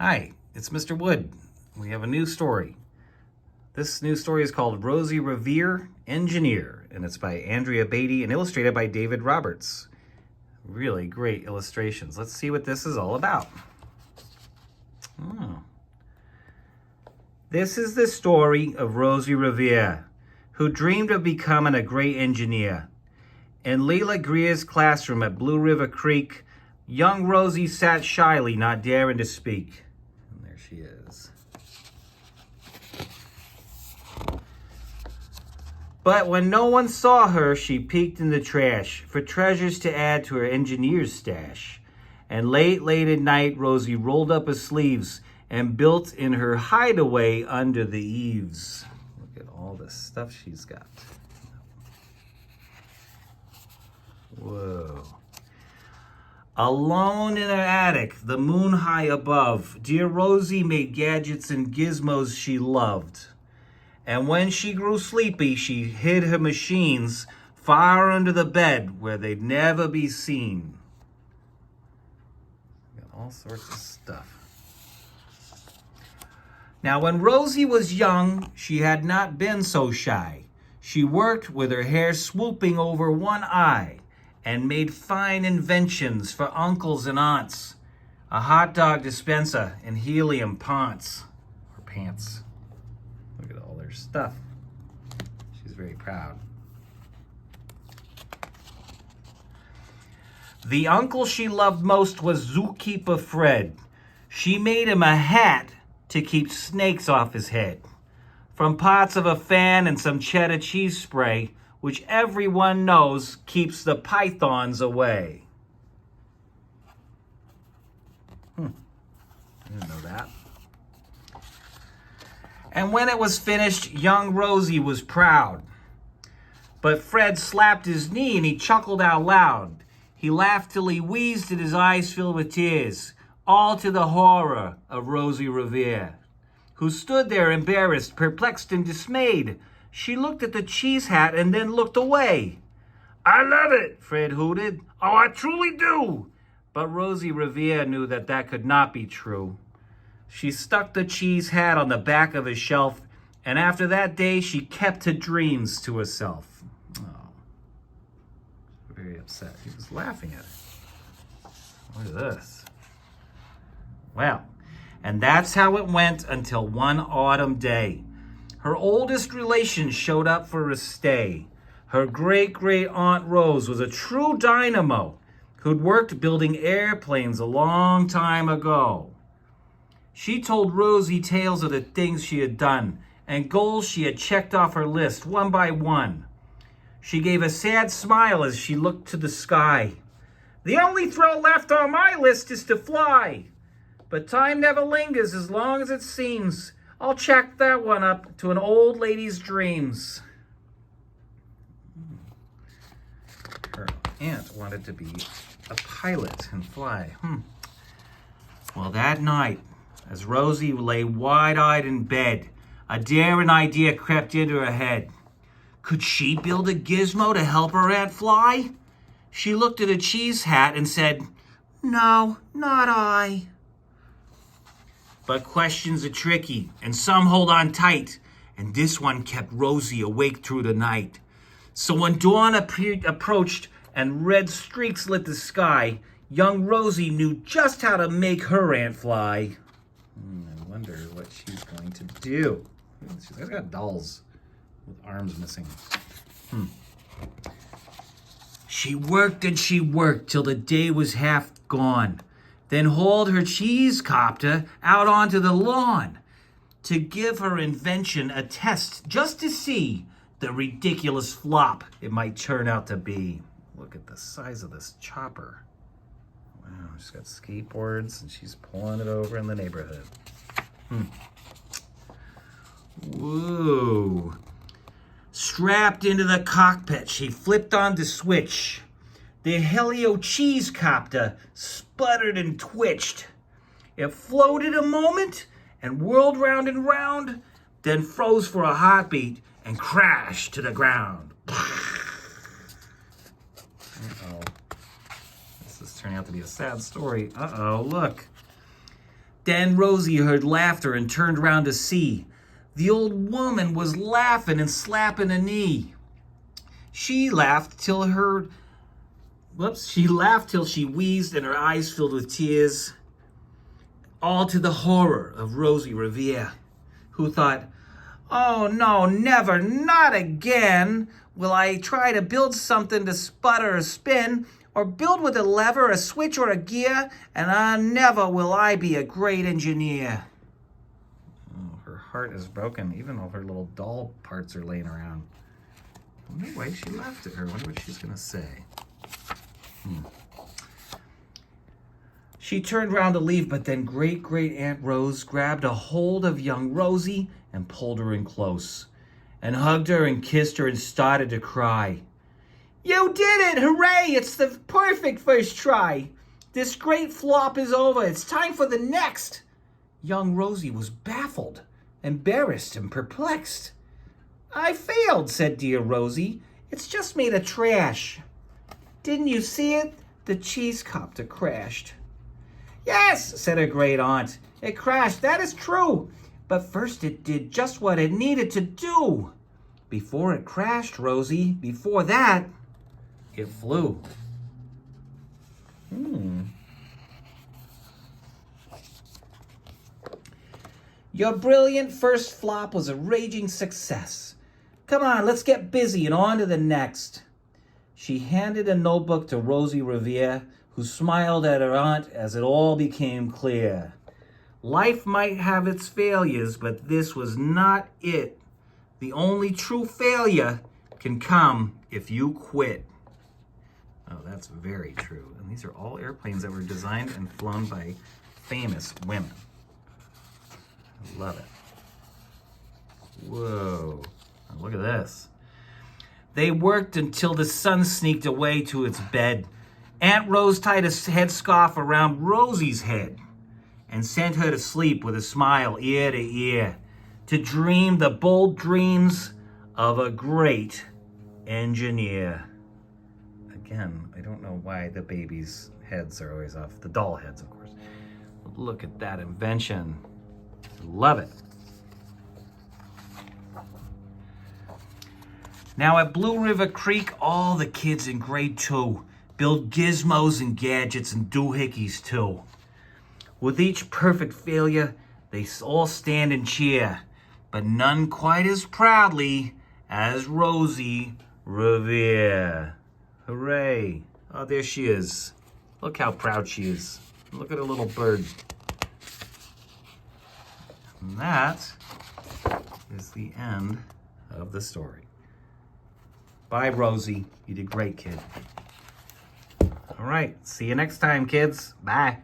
Hi, it's Mr. Wood. We have a new story. This new story is called Rosie, Revere, Engineer, and it's by Andrea Beatty and illustrated by David Roberts. Really great illustrations. Let's see what this is all about. This is the story of Rosie Revere, who dreamed of becoming a great engineer. In Leila Greer's classroom at Blue River Creek, young Rosie sat shyly, not daring to speak. And there she is. But when no one saw her, she peeked in the trash for treasures to add to her engineer's stash. And late at night, Rosie rolled up her sleeves and built in her hideaway under the eaves. Look at all the stuff she's got. Whoa. Alone in her attic, the moon high above, dear Rosie made gadgets and gizmos she loved. And when she grew sleepy, she hid her machines far under the bed where they'd never be seen. Got all sorts of stuff. Now, when Rosie was young, she had not been so shy. She worked with her hair swooping over one eye and made fine inventions for uncles and aunts. A hot dog dispenser and helium pants. Look at all their stuff. She's very proud. The uncle she loved most was Zookeeper Fred. She made him a hat to keep snakes off his head. From parts of a fan and some cheddar cheese spray, which everyone knows keeps the pythons away. I didn't know that. And when it was finished, young Rosie was proud. But Fred slapped his knee and he chuckled out loud. He laughed till he wheezed and his eyes filled with tears, all to the horror of Rosie Revere, who stood there embarrassed, perplexed, and dismayed. She looked at the cheese hat and then looked away. "I love it," Fred hooted. "Oh, I truly do." But Rosie Revere knew that that could not be true. She stuck the cheese hat on the back of his shelf, and after that day, she kept her dreams to herself. Oh, very upset. He was laughing at her. Look at this. Well, and that's how it went until one autumn day. Her oldest relation showed up for a stay. Her great-great-aunt Rose was a true dynamo who'd worked building airplanes a long time ago. She told Rosie tales of the things she had done and goals she had checked off her list one by one. She gave a sad smile as she looked to the sky. "The only thrill left on my list is to fly. But time never lingers as long as it seems. I'll check that one up to an old lady's dreams." Her aunt wanted to be a pilot and fly. Well, that night, as Rosie lay wide-eyed in bed, a daring idea crept into her head. Could she build a gizmo to help her aunt fly? She looked at a cheese hat and said, "No, not I." But questions are tricky, and some hold on tight, and this one kept Rosie awake through the night. So when dawn approached and red streaks lit the sky, young Rosie knew just how to make her aunt fly. I wonder what she's going to do. She's got dolls with arms missing. She worked and she worked till the day was half gone. Then hauled her cheese copter out onto the lawn to give her invention a test just to see the ridiculous flop it might turn out to be. Look at the size of this chopper. Wow, she's got skateboards and she's pulling it over in the neighborhood. Whoa. Strapped into the cockpit, she flipped on the switch. The Helio cheese copter sputtered and twitched. It floated a moment and whirled round and round, then froze for a heartbeat and crashed to the ground. Uh-oh. This is turning out to be a sad story. Uh-oh, look. Then Rosie heard laughter and turned round to see. The old woman was laughing and slapping a knee. She laughed till she wheezed and her eyes filled with tears. All to the horror of Rosie Revere, who thought, "Oh no, never, not again will I try to build something to sputter or spin, or build with a lever, a switch, or a gear, and never will I be a great engineer." Oh, her heart is broken, even though her little doll parts are laying around. I wonder why she laughed at her. I wonder what she's going to say. She turned round to leave, but then great Aunt Rose grabbed a hold of young Rosie and pulled her in close, and hugged her and kissed her and started to cry. "You did it! Hooray! It's the perfect first try! This great flop is over. It's time for the next!" Young Rosie was baffled, embarrassed, and perplexed. "I failed," said dear Rosie. "It's just made of trash." "Didn't you see it? The cheese copter crashed." "Yes," said her great aunt. "It crashed, that is true. But first it did just what it needed to do. Before it crashed, Rosie, before that, it flew." "Your brilliant first flop was a raging success. Come on, let's get busy and on to the next." She handed a notebook to Rosie Revere, who smiled at her aunt as it all became clear. Life might have its failures, but this was not it. The only true failure can come if you quit. Oh, that's very true. And these are all airplanes that were designed and flown by famous women. I love it. Whoa. Oh, look at this. They worked until the sun sneaked away to its bed. Aunt Rose tied a headscarf around Rosie's head and sent her to sleep with a smile ear to ear, to dream the bold dreams of a great engineer. Again, I don't know why the babies' heads are always off. The doll heads, of course. But look at that invention. Love it. Now at Blue River Creek, all the kids in grade 2 build gizmos and gadgets and doohickeys too. With each perfect failure, they all stand and cheer, but none quite as proudly as Rosie Revere. Hooray. Oh, there she is. Look how proud she is. Look at her little bird. And that is the end of the story. Bye, Rosie. You did great, kid. All right. See you next time, kids. Bye.